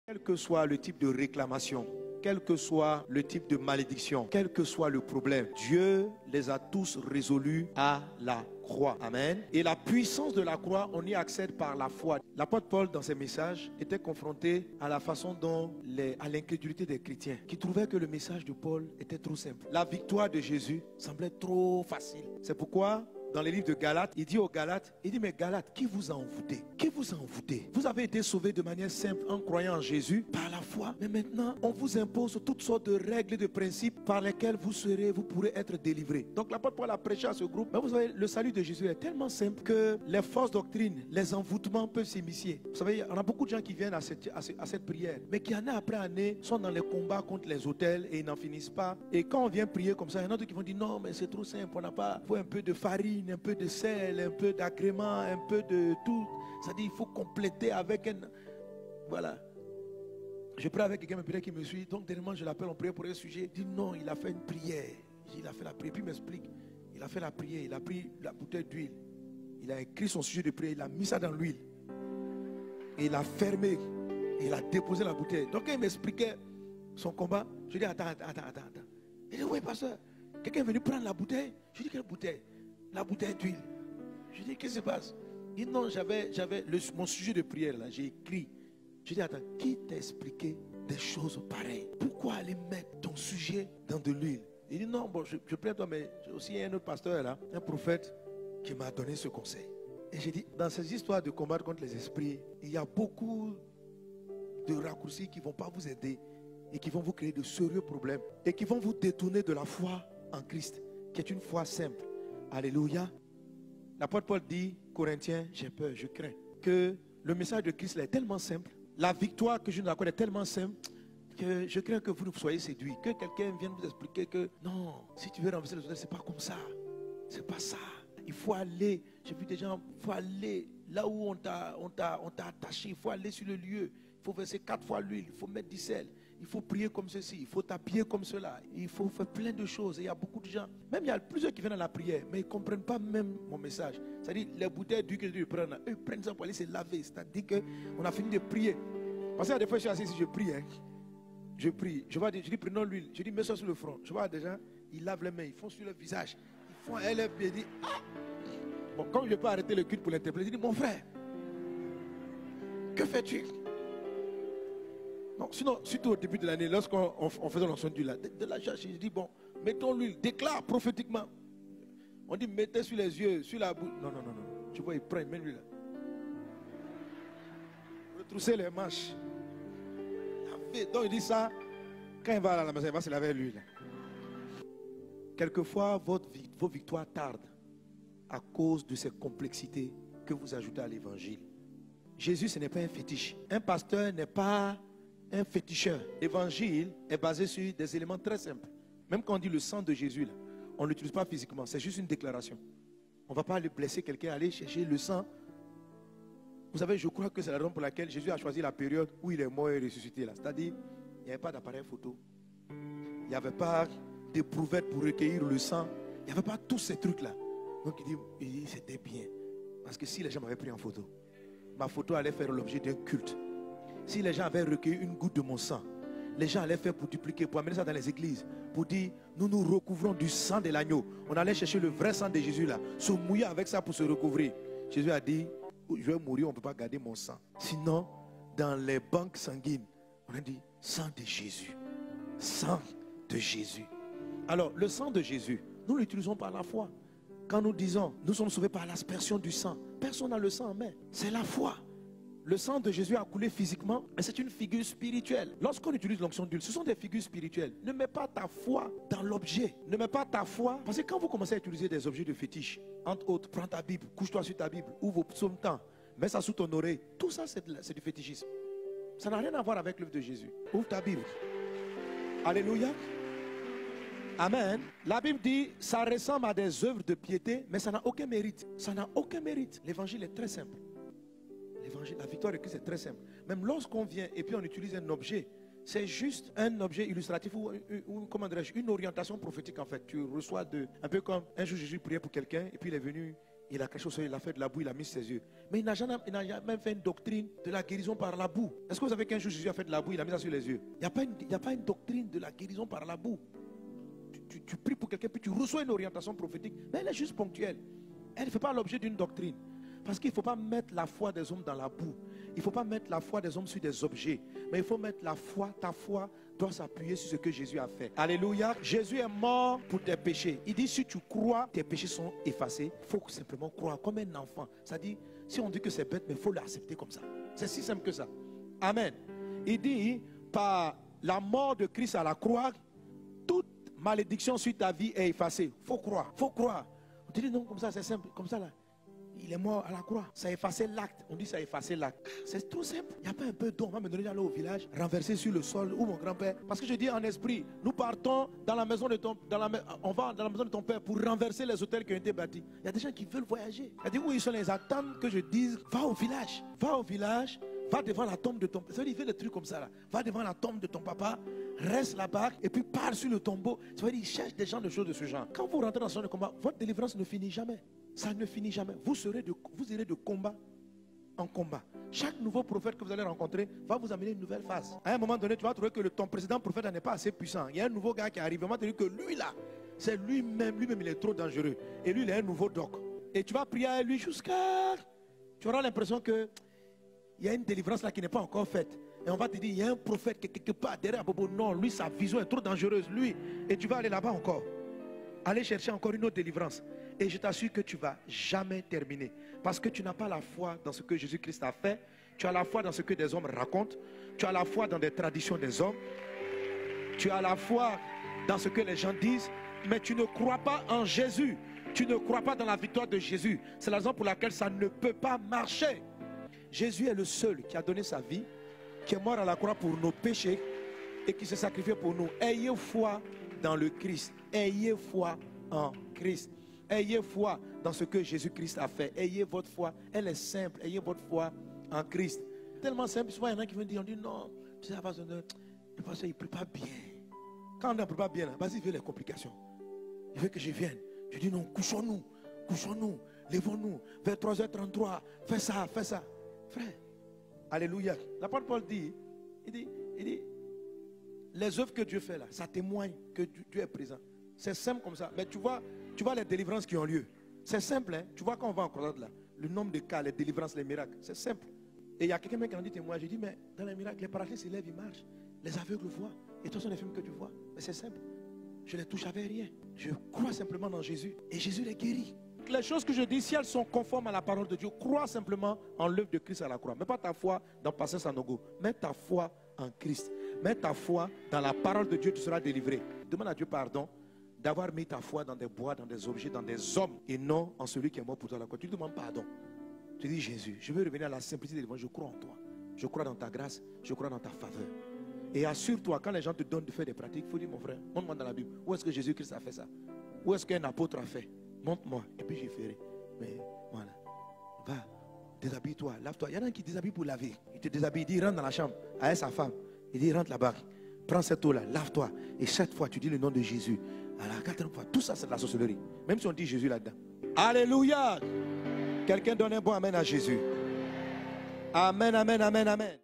Quel que soit le type de réclamation, quel que soit le type de malédiction, quel que soit le problème, Dieu les a tous résolus à la croix. Amen. Et la puissance de la croix, on y accède par la foi. L'apôtre Paul, dans ses messages, était confronté à la façon dont à l'incrédulité des chrétiens, qui trouvaient que le message de Paul était trop simple. La victoire de Jésus semblait trop facile. C'est pourquoi, dans les livres de Galates, il dit aux Galates, il dit, mais Galates, qui vous a envoûté? Qui vous a envoûté? Vous avez été sauvés de manière simple en croyant en Jésus par la foi. Mais maintenant, on vous impose toutes sortes de règles et de principes par lesquels vous pourrez être délivrés. Donc l'apôtre Paul a prêché à ce groupe. Mais vous savez, le salut de Jésus est tellement simple que les fausses doctrines, les envoûtements peuvent s'immiscer. Vous savez, on a beaucoup de gens qui viennent à cette prière, mais qui année après année sont dans les combats contre les autels et ils n'en finissent pas. Et quand on vient prier comme ça, il y en a d'autres qui vont dire non, mais c'est trop simple, on n'a pas, il faut un peu de farine, un peu de sel, un peu d'agrément, un peu de tout. C'est-à-dire il faut compléter avec un... Voilà. Je prie avec quelqu'un qui me suit. Donc dernièrement je l'appelle, on prie pour un sujet. Il dit non, il a fait une prière. Il a fait la prière. Puis il m'explique. Il a fait la prière. Il a pris la bouteille d'huile. Il a écrit son sujet de prière. Il a mis ça dans l'huile. Et il a fermé. Et il a déposé la bouteille. Donc quand il m'expliquait son combat, je dis attends. Il dit oui pasteur. Quelqu'un est venu prendre la bouteille. Je dis quelle bouteille? La bouteille d'huile. Je dis qu'est-ce qui se passe? Il dit non, j'avais mon sujet de prière là, j'ai écrit. Je dis attends, qui t'a expliqué des choses pareilles? Pourquoi aller mettre ton sujet dans de l'huile? Il dit non, bon, je prie à toi, mais j'ai aussi un autre pasteur là, un prophète qui m'a donné ce conseil. Et j'ai dit, dans ces histoires de combattre contre les esprits, il y a beaucoup de raccourcis qui ne vont pas vous aider et qui vont vous créer de sérieux problèmes et qui vont vous détourner de la foi en Christ, qui est une foi simple. Alléluia. L'apôtre Paul dit, Corinthiens, j'ai peur, je crains que le message de Christ est tellement simple, la victoire que je nous accorde est tellement simple, que je crains que vous ne soyez séduits, que quelqu'un vienne vous expliquer que non, si tu veux renverser les autres, c'est pas comme ça, c'est pas ça. Il faut aller, j'ai vu des gens, il faut aller là où on t'a attaché, il faut aller sur le lieu, il faut verser 4 fois l'huile, il faut mettre du sel, il faut prier comme ceci, il faut t'appuyer comme cela, il faut faire plein de choses. Et il y a beaucoup de gens, même il y a plusieurs qui viennent à la prière, mais ils ne comprennent pas même mon message. C'est-à-dire, les bouteilles d'huile qu'ils prennent, eux ils prennent ça pour aller se laver, c'est-à-dire qu'on a fini de prier. Parce que des fois je suis assis ici, je prie, je prie, je dis prenons l'huile, je dis mets ça sur le front. Je vois des gens, ils lavent les mains, ils font sur le visage, ils font elle et dit ah. Bon, comme je ne peux pas arrêter le culte pour l'interpréter, je dis mon frère, que fais-tu? Non, sinon, surtout au début de l'année, lorsqu'on faisait l'onction d'huile, de la cherche, je dis bon, mettons l'huile, déclare prophétiquement. On dit mettez sur les yeux, sur la bouche. Non. Tu vois, il prend, il met l'huile là. Retrousser les manches. Donc il dit ça, quand il va à la maison, il va se laver l'huile. Quelquefois, vos victoires tardent à cause de ces complexités que vous ajoutez à l'évangile. Jésus, ce n'est pas un fétiche. Un pasteur n'est pas un féticheur. L'évangile est basé sur des éléments très simples. Même quand on dit le sang de Jésus, là, on ne l'utilise pas physiquement, c'est juste une déclaration. On ne va pas aller blesser quelqu'un, aller chercher le sang. Vous savez, je crois que c'est la raison pour laquelle Jésus a choisi la période où il est mort et ressuscité. C'est-à-dire, il n'y avait pas d'appareil photo. Il n'y avait pas d'éprouvette pour recueillir le sang. Il n'y avait pas tous ces trucs-là. Donc il dit c'était bien. Parce que si les gens m'avaient pris en photo, ma photo allait faire l'objet d'un culte. Si les gens avaient recueilli une goutte de mon sang, les gens allaient faire pour dupliquer, pour amener ça dans les églises, pour dire, nous nous recouvrons du sang de l'agneau. On allait chercher le vrai sang de Jésus là, se mouiller avec ça pour se recouvrir. Jésus a dit, je vais mourir, on ne peut pas garder mon sang. Sinon, dans les banques sanguines, on a dit, sang de Jésus. Sang de Jésus. Alors, le sang de Jésus, nous l'utilisons par la foi. Quand nous disons, nous sommes sauvés par l'aspersion du sang, personne n'a le sang en main. C'est la foi. Le sang de Jésus a coulé physiquement, mais c'est une figure spirituelle. Lorsqu'on utilise l'onction d'huile, ce sont des figures spirituelles. Ne mets pas ta foi dans l'objet. Ne mets pas ta foi. Parce que quand vous commencez à utiliser des objets de fétiche, entre autres, prends ta Bible, couche-toi sur ta Bible, ouvre vos psaumes temps, mets ça sous ton oreille. Tout ça, c'est du fétichisme. Ça n'a rien à voir avec l'œuvre de Jésus. Ouvre ta Bible. Alléluia. Amen. La Bible dit, ça ressemble à des œuvres de piété, mais ça n'a aucun mérite. Ça n'a aucun mérite. L'évangile est très simple. L'évangile, la victoire de Christ est très simple. Même lorsqu'on vient et puis on utilise un objet, c'est juste un objet illustratif ou une orientation prophétique en fait. Tu reçois un peu comme un jour Jésus priait pour quelqu'un et puis il est venu, Il a quelque chose, il a fait de la boue, il a mis ses yeux. Mais il n'a jamais fait une doctrine de la guérison par la boue. Est-ce que vous savez qu'un jour Jésus a fait de la boue, il a mis ça sur les yeux? Il n'y a pas une doctrine de la guérison par la boue. Tu pries pour quelqu'un, puis tu reçois une orientation prophétique, mais elle est juste ponctuelle. Elle ne fait pas l'objet d'une doctrine. Parce qu'il ne faut pas mettre la foi des hommes dans la boue. Il ne faut pas mettre la foi des hommes sur des objets. Mais il faut mettre la foi, ta foi doit s'appuyer sur ce que Jésus a fait. Alléluia. Jésus est mort pour tes péchés. Il dit, si tu crois, tes péchés sont effacés. Il faut simplement croire comme un enfant. C'est-à-dire, si on dit que c'est bête, mais il faut l'accepter comme ça. C'est si simple que ça. Amen. Il dit, par la mort de Christ à la croix, toute malédiction sur ta vie est effacée. Il faut croire. Il faut croire. On dit non, comme ça, c'est simple. Comme ça, là. Il est mort à la croix. Ça a effacé l'acte. On dit ça a effacé l'acte. C'est tout simple. Il n'y a pas un peu d'eau. On va me donner d'aller au village, renverser sur le sol ou mon grand-père. Parce que je dis en esprit, nous partons dans la maison de ton, on va dans la maison de ton père pour renverser les hôtels qui ont été bâtis. Il y a des gens qui veulent voyager. Il y a des où ils sont, ils attendent que je dise, va au village. Va au village. Va devant la tombe de ton papa. Il fait des trucs comme ça là. Va devant la tombe de ton papa, reste là-bas et puis parle sur le tombeau. Ça veut dire, il cherche des gens de choses de ce genre. Quand vous rentrez dans ce genre de combat, votre délivrance ne finit jamais. Ça ne finit jamais. Vous irez de combat en combat. Chaque nouveau prophète que vous allez rencontrer va vous amener une nouvelle phase. À un moment donné, tu vas trouver que ton précédent prophète n'est pas assez puissant. Il y a un nouveau gars qui arrive. On va te dire que lui là, c'est lui-même, il est trop dangereux. Et lui, il est un nouveau doc. Et tu vas prier à lui jusqu'à... Tu auras l'impression que il y a une délivrance là qui n'est pas encore faite. Et on va te dire, il y a un prophète qui est quelque part derrière Bobo. Non, lui, sa vision est trop dangereuse. Lui. Et tu vas aller là-bas encore. Aller chercher encore une autre délivrance. Et je t'assure que tu ne vas jamais terminer. Parce que tu n'as pas la foi dans ce que Jésus-Christ a fait. Tu as la foi dans ce que des hommes racontent. Tu as la foi dans des traditions des hommes. Tu as la foi dans ce que les gens disent. Mais tu ne crois pas en Jésus. Tu ne crois pas dans la victoire de Jésus. C'est la raison pour laquelle ça ne peut pas marcher. Jésus est le seul qui a donné sa vie, qui est mort à la croix pour nos péchés et qui s'est sacrifié pour nous. Ayez foi dans le Christ. Ayez foi en Christ. Ayez foi dans ce que Jésus-Christ a fait. Ayez votre foi. Elle est simple. Ayez votre foi en Christ. Tellement simple. Souvent, il y en a qui vont dire, on dit non, tu sais, le pasteur, il ne prie pas bien. Quand on ne prie pas bien, vas-y, il veut les complications. Il veut que je vienne. Je dis non, couchons-nous. Couchons-nous. Levons-nous. Vers 3h33. Fais ça, fais ça. Frère, alléluia. L'apôtre Paul dit, il dit, les œuvres que Dieu fait là, ça témoigne que Dieu est présent. C'est simple comme ça. Mais tu vois les délivrances qui ont lieu. C'est simple, hein. Tu vois quand on va en croisade là, le nombre de cas, les délivrances, les miracles, c'est simple. Et il y a quelqu'un qui en dit témoin. J'ai dit, mais dans les miracles, les paralytiques se lèvent, ils marchent. Les aveugles voient. Et toi, ce sont les films que tu vois. Mais c'est simple. Je les touche avec rien. Je crois simplement dans Jésus. Et Jésus les guérit. Les choses que je dis, si elles sont conformes à la parole de Dieu, crois simplement en l'œuvre de Christ à la croix. Mets pas ta foi dans Pasteur Sanogo. Mets ta foi en Christ. Mets ta foi dans la parole de Dieu, tu seras délivré. Demande à Dieu pardon d'avoir mis ta foi dans des bois, dans des objets, dans des hommes et non en celui qui est mort pour toi à la croix. Tu demandes pardon. Tu dis, Jésus, je veux revenir à la simplicité de l'évangile. Je crois en toi. Je crois dans ta grâce. Je crois dans ta faveur. Et assure-toi, quand les gens te donnent de faire des pratiques, il faut dire, mon frère, montre-moi dans la Bible. Où est-ce que Jésus-Christ a fait ça? Où est-ce qu'un apôtre a fait? Montre-moi. Et puis j'y ferai. Mais voilà. Va, déshabille-toi, lave-toi. Il y en a qui déshabillent pour laver. Il te déshabille, il dit, rentre dans la chambre. Avec sa femme. Il dit, rentre là-bas. Prends cette eau-là, lave-toi. Et cette fois, tu dis le nom de Jésus. À la quatrième fois, tout ça, c'est de la sorcellerie. Même si on dit Jésus là-dedans. Alléluia. Quelqu'un donne un bon amen à Jésus. Amen, amen, amen, amen.